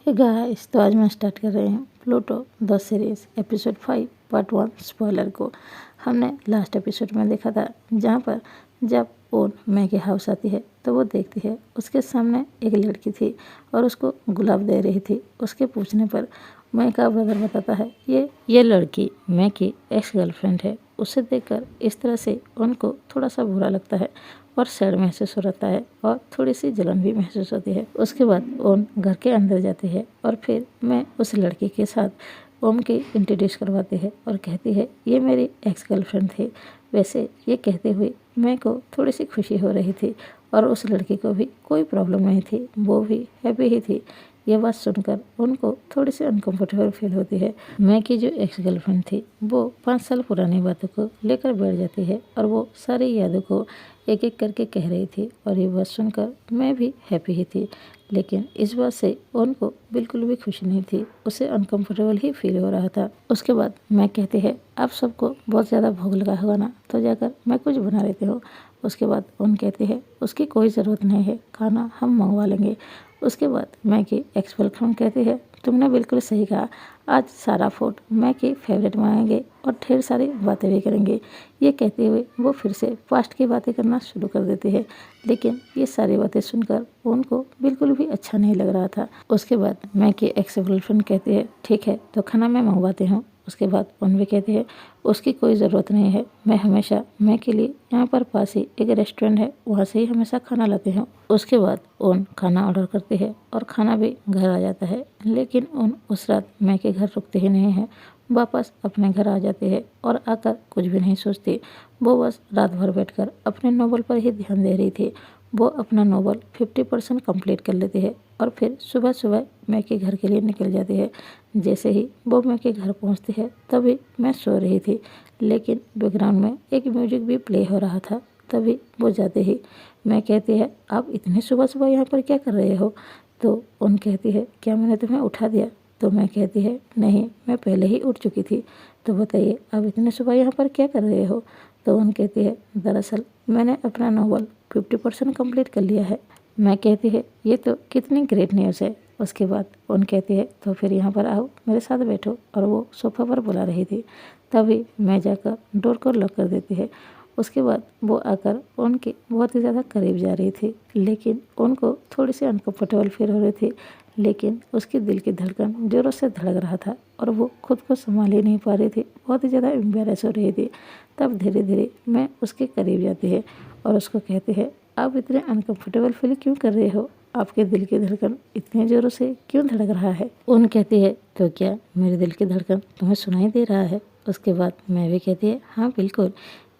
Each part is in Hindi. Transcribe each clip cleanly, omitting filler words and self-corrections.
हे गाइस, तो आज मैं स्टार्ट कर रही हूँ Pluto the series episode 5 part 1 spoiler को। हमने लास्ट एपिसोड में देखा था जहाँ पर जब ओन मैगी हाउस आती है तो वो देखती है उसके सामने एक लड़की थी और उसको गुलाब दे रही थी। उसके पूछने पर मैं का ब्रदर बताता है ये लड़की मैं की एक्स गर्लफ्रेंड है। उसे देखकर इस तरह से उनको थोड़ा सा बुरा लगता है और सैड महसूस होता है और थोड़ी सी जलन भी महसूस होती है। उसके बाद ओम घर के अंदर जाती है और फिर मैं उस लड़की के साथ ओम की इंट्रोड्यूस करवाती है और कहती है ये मेरी एक्स गर्लफ्रेंड थी। वैसे ये कहते हुए मैं को थोड़ी सी खुशी हो रही थी और उस लड़की को भी कोई प्रॉब्लम नहीं थी, वो भी हैप्पी ही थी। ये बात सुनकर उनको थोड़ी सी अनकंफर्टेबल फील होती है। मैं की जो एक्स गर्लफ्रेंड थी वो 5 साल पुरानी बातों को लेकर बैठ जाती है और वो सारी यादों को एक एक करके कह रही थी और ये बात सुनकर मैं भी हैप्पी ही थी। लेकिन इस बात से उनको बिल्कुल भी खुशी नहीं थी, उसे अनकंफर्टेबल ही फील हो रहा था। उसके बाद मैं कहती है आप सबको बहुत ज़्यादा भूख लगा होगा ना, तो जाकर मैं कुछ बना लेती हूँ। उसके बाद उन कहती है उसकी कोई ज़रूरत नहीं है, खाना हम मंगवा लेंगे। उसके बाद मैं की एक्स गर्लफ्रेंड कहती है तुमने बिल्कुल सही कहा, आज सारा फूड मैं की फेवरेट बनाएंगे और ढेर सारी बातें भी करेंगे। ये कहते हुए वो फिर से पास्ट की बातें करना शुरू कर देती है। लेकिन ये सारी बातें सुनकर उनको बिल्कुल भी अच्छा नहीं लग रहा था। उसके बाद मैं की एक्स गर्लफ्रेंड कहती है ठीक है तो खाना मैं मंगवाती हूँ। उसके बाद उन भी कहती है उसकी कोई ज़रूरत नहीं है, मैं हमेशा मैं के लिए यहाँ पर पास ही एक रेस्टोरेंट है वहाँ से ही हमेशा खाना लाती हूँ। उसके बाद उन खाना ऑर्डर करती है और खाना भी घर आ जाता है। लेकिन उन उस रात मैं के घर रुकते ही नहीं है, वापस अपने घर आ जाती है और आकर कुछ भी नहीं सोचती। वो बस रात भर बैठकर अपने नोवेल पर ही ध्यान दे रही थी। वो अपना नोवेल 50% कंप्लीट कर लेती है और फिर सुबह सुबह मैं के घर के लिए निकल जाती है। जैसे ही वो मैं के घर पहुंचती है तभी मैं सो रही थी, लेकिन बैकग्राउंड में एक म्यूजिक भी प्ले हो रहा था। तभी वो जाते ही मैं कहती है आप इतनी सुबह सुबह यहाँ पर क्या कर रहे हो? तो उन कहती है क्या मैंने तुम्हें उठा दिया? तो मैं कहती है नहीं, मैं पहले ही उठ चुकी थी। तो बताइए आप इतने सुबह यहाँ पर क्या कर रहे हो? तो उन कहती है दरअसल मैंने अपना नोवेल 50% कंप्लीट कर लिया है। मैं कहती है ये तो कितनी ग्रेट न्यूज़ है। उसके बाद उन कहती है तो फिर यहाँ पर आओ मेरे साथ बैठो, और वो सोफा पर बुला रही थी। तभी मैं जाकर डोर को लॉक कर देती है। उसके बाद वो आकर उनके बहुत ही ज़्यादा करीब जा रही थी, लेकिन उनको थोड़ी सी अनकम्फर्टेबल फील हो रही थी। लेकिन उसके दिल की धड़कन ज़ोरों से धड़क रहा था और वो खुद को संभाल ही नहीं पा रही थी, बहुत ही ज़्यादा एम्बेरस हो रही थी। तब धीरे धीरे मैं उसके करीब जाती है और उसको कहती है आप इतने अनकम्फर्टेबल फील क्यों कर रहे हो? आपके दिल की धड़कन इतने ज़ोरों से क्यों धड़क रहा है? उन कहती है तो क्या मेरे दिल की धड़कन तुम्हें सुनाई दे रहा है? उसके बाद मैं भी कहती है हाँ बिल्कुल।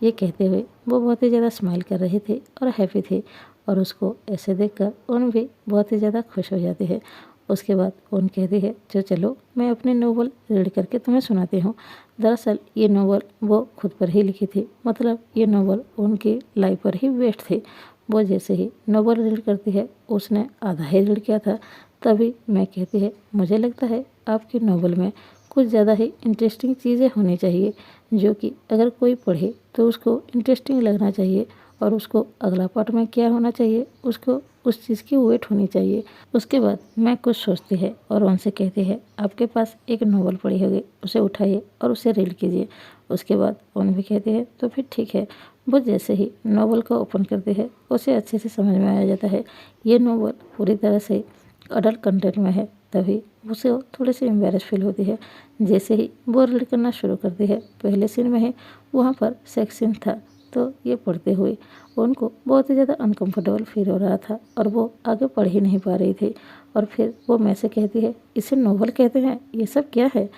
ये कहते हुए वो बहुत ही ज़्यादा स्माइल कर रही थी और हैप्पी थी, और उसको ऐसे देखकर उन भी बहुत ही ज़्यादा खुश हो जाती है। उसके बाद उन कहती है जो चलो मैं अपने नोवेल रीड करके तुम्हें सुनाती हूँ। दरअसल ये नोवेल वो खुद पर ही लिखी थी, मतलब ये नोवेल उनकी लाइफ पर ही बेस्ड थी। वो जैसे ही नोवेल रीड करती है, उसने आधा ही रीड किया था। तभी मैं कहती है मुझे लगता है आपकी नोवेल में कुछ ज़्यादा ही इंटरेस्टिंग चीज़ें होनी चाहिए, जो कि अगर कोई पढ़े तो उसको इंटरेस्टिंग लगना चाहिए और उसको अगला पार्ट में क्या होना चाहिए उसको उस चीज़ की वेट होनी चाहिए। उसके बाद मैं कुछ सोचती है और उनसे कहती है आपके पास एक नोवेल पड़ी होगी, उसे उठाइए और उसे रीड कीजिए। उसके बाद उन भी कहती है तो फिर ठीक है। वो जैसे ही नोवेल को ओपन करती है उसे अच्छे से समझ में आ जाता है ये नोवेल पूरी तरह से अडल्ट कंटेंट में है। तभी उसे थोड़ी सी एम्बेरस फील होती है। जैसे ही वो रीड करना शुरू करती है, पहले सीन में ही वहाँ पर सेक्स सीन था, तो ये पढ़ते हुए उनको बहुत ही ज़्यादा अनकंफर्टेबल फील हो रहा था और वो आगे पढ़ ही नहीं पा रही थी। और फिर वो मैं से कहती है इसे नोवेल कहते हैं, ये सब क्या है?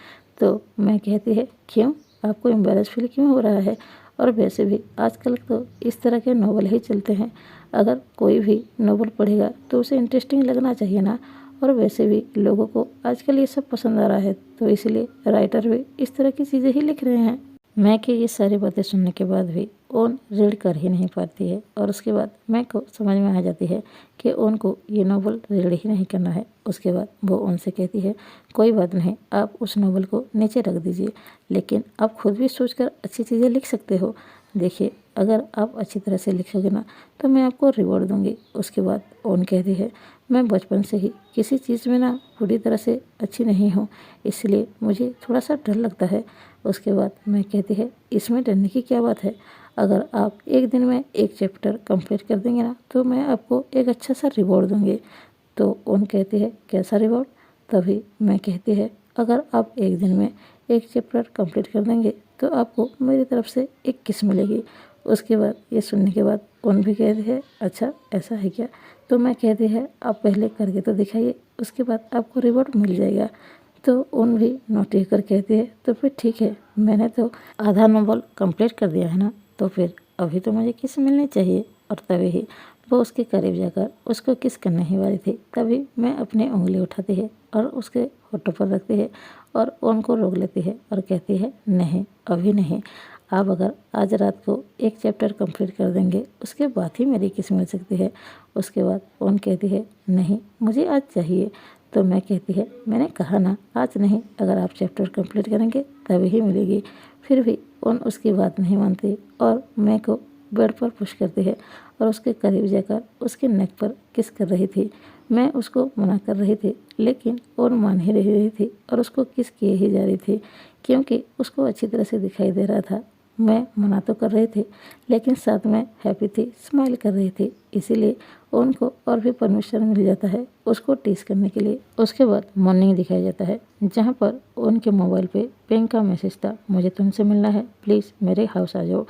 तो मैं कहती है क्यों, आपको एम्बेरस फील क्यों हो रहा है? और वैसे भी आजकल तो इस तरह के नोवेल ही चलते हैं, अगर कोई भी नोवेल पढ़ेगा तो उसे इंटरेस्टिंग लगना चाहिए ना। और वैसे भी लोगों को आजकल ये सब पसंद आ रहा है, तो इसलिए राइटर भी इस तरह की चीज़ें ही लिख रहे हैं। मैं कि ये सारी बातें सुनने के बाद भी ओन रीड कर ही नहीं पाती है, और उसके बाद मैं को समझ में आ जाती है कि ओन को ये नोवेल रीड ही नहीं करना है। उसके बाद वो उनसे कहती है कोई बात नहीं, आप उस नोवेल को नीचे रख दीजिए, लेकिन आप खुद भी सोचकर अच्छी चीज़ें लिख सकते हो। देखिए अगर आप अच्छी तरह से लिखोगे ना तो मैं आपको रिवॉर्ड दूंगी। उसके बाद ओन कहती है मैं बचपन से ही किसी चीज़ में ना पूरी तरह से अच्छी नहीं हूँ, इसलिए मुझे थोड़ा सा डर लगता है। उसके बाद मैं कहती है इसमें डरने की क्या बात है, अगर आप एक दिन में एक चैप्टर कंप्लीट कर देंगे ना तो मैं आपको एक अच्छा सा रिवॉर्ड दूँगी। तो ओन कहती है कैसा रिवॉर्ड। तभी मैं कहती है अगर आप एक दिन में एक चैप्टर कंप्लीट कर देंगे तो आपको मेरी तरफ से एक किस मिलेगी। उसके बाद ये सुनने के बाद ओन भी कहती है अच्छा ऐसा है क्या। तो मैं कहती है आप पहले करके तो दिखाइए, उसके बाद आपको रिवॉर्ड मिल जाएगा। तो उन भी नोटिस कर कहती है तो फिर ठीक है, मैंने तो आधा नोवेल कंप्लीट कर दिया है ना, तो फिर अभी तो मुझे किस मिलनी चाहिए। और तभी ही वो उसके करीब जाकर उसको किस करने ही वाली थी, तभी मैं अपनी उंगली उठाती है और उसके होठों पर रखती है और उनको रोक लेती है और कहती है नहीं अभी नहीं, आप अगर आज रात को एक चैप्टर कंप्लीट कर देंगे उसके बाद ही मेरी किस मिल सकती है। उसके बाद ओन कहती है नहीं मुझे आज चाहिए। तो मैं कहती है मैंने कहा ना आज नहीं, अगर आप चैप्टर कंप्लीट करेंगे तभी ही मिलेगी। फिर भी ओन उसकी बात नहीं मानती और मैं को बेड पर पुश करती है और उसके करीब जाकर उसके नेक पर किस कर रही थी। मैं उसको मना कर रही थी लेकिन ओन मान ही रही थी और उसको किस किए ही जा रही थी, क्योंकि उसको अच्छी तरह से दिखाई दे रहा था। मैं मना तो कर रही थी लेकिन साथ में हैप्पी थी, स्माइल कर रही थी, इसीलिए उनको और भी परमिशन मिल जाता है उसको टीस करने के लिए। उसके बाद मॉर्निंग दिखाया जाता है जहाँ पर उनके मोबाइल पे पिंक का मैसेज था मुझे तुमसे मिलना है, प्लीज़ मेरे हाउस आ जाओ।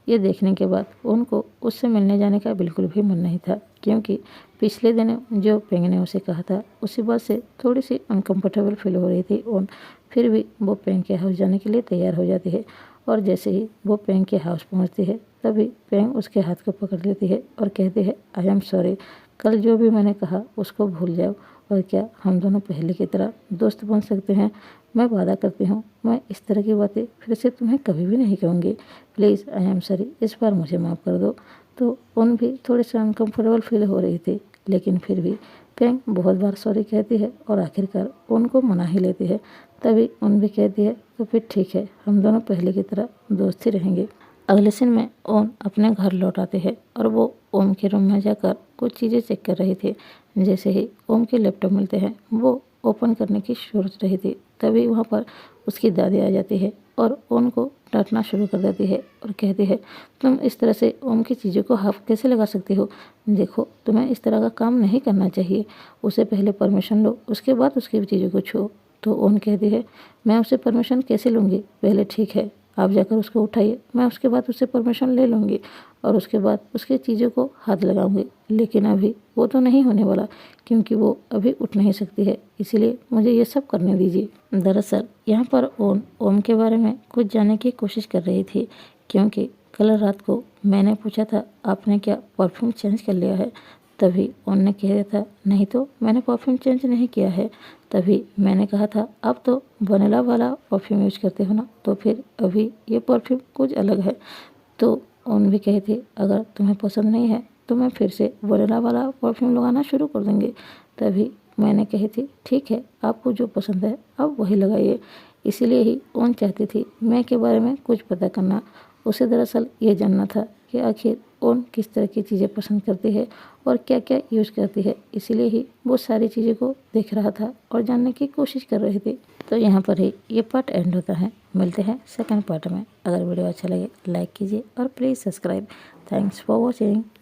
ये देखने के बाद उनको उससे मिलने जाने का बिल्कुल भी मन नहीं था, क्योंकि पिछले दिन जो पेंग ने उसे कहा था उसी बात से थोड़ी सी अनकंफर्टेबल फील हो रही थी उन। फिर भी वो पेंग के हाउस जाने के लिए तैयार हो जाती है और जैसे ही वो पेंग के हाउस पहुंचती है तभी पेंग उसके हाथ को पकड़ लेती है और कहती है आई एम सॉरी, कल जो भी मैंने कहा उसको भूल जाओ और क्या हम दोनों पहले की तरह दोस्त बन सकते हैं। मैं वादा करती हूँ मैं इस तरह की बातें फिर से तुम्हें कभी भी नहीं कहूँगी, प्लीज़ आई एम सॉरी, इस बार मुझे माफ़ कर दो। तो उन भी थोड़ी सी अनकम्फर्टेबल फील हो रही थी लेकिन फिर भी पेंग बहुत बार सॉरी कहती है और आखिरकार उनको मना ही लेती है। तभी उन भी कहती है तो फिर ठीक है हम दोनों पहले की तरह दोस्त ही रहेंगे। अगले सीन में ओम अपने घर लौट आते हैं और वो ओम के रूम में जाकर कुछ चीज़ें चेक कर रही थी। जैसे ही ओम के लैपटॉप मिलते हैं वो ओपन करने की सोच रही थी, तभी वहाँ पर उसकी दादी आ जाती है और ओम को डांटना शुरू कर देती है और कहती है तुम इस तरह से ओम की चीज़ों को हाथ कैसे लगा सकती हो, देखो तुम्हें इस तरह का काम नहीं करना चाहिए, उसे पहले परमिशन लो उसके बाद उसकी चीज़ों को छुओ। तो ओम कहती है मैं उसे परमिशन कैसे लूँगी, पहले ठीक है आप जाकर उसको उठाइए, मैं उसके बाद उससे परमिशन ले लूँगी और उसके बाद उसकी चीज़ों को हाथ लगाऊंगी, लेकिन अभी वो तो नहीं होने वाला क्योंकि वो अभी उठ नहीं सकती है, इसीलिए मुझे ये सब करने दीजिए। दरअसल यहाँ पर ओम के बारे में कुछ जानने की कोशिश कर रही थी, क्योंकि कल रात को मैंने पूछा था आपने क्या परफ्यूम चेंज कर लिया है। तभी उन्होंने कहा था नहीं तो मैंने परफ्यूम चेंज नहीं किया है। तभी मैंने कहा था आप तो वनीला वाला परफ्यूम यूज करते हो ना, तो फिर अभी ये परफ्यूम कुछ अलग है। तो उन भी कही थी अगर तुम्हें पसंद नहीं है तो मैं फिर से वनीला वाला परफ्यूम लगाना शुरू कर देंगे। तभी मैंने कही थी ठीक है आपको जो पसंद है आप वही लगाइए। इसीलिए ही ओन चाहती थी मैं के बारे में कुछ पता करना। उसे दरअसल ये जानना था कि आखिर ओन किस तरह की चीज़ें पसंद करती है और क्या क्या यूज़ करती है, इसीलिए ही वो सारी चीज़ों को देख रहा था और जानने की कोशिश कर रही थी। तो यहाँ पर ही ये पार्ट एंड होता है, मिलते हैं सेकंड पार्ट में। अगर वीडियो अच्छा लगे लाइक कीजिए और please subscribe. Thanks for watching.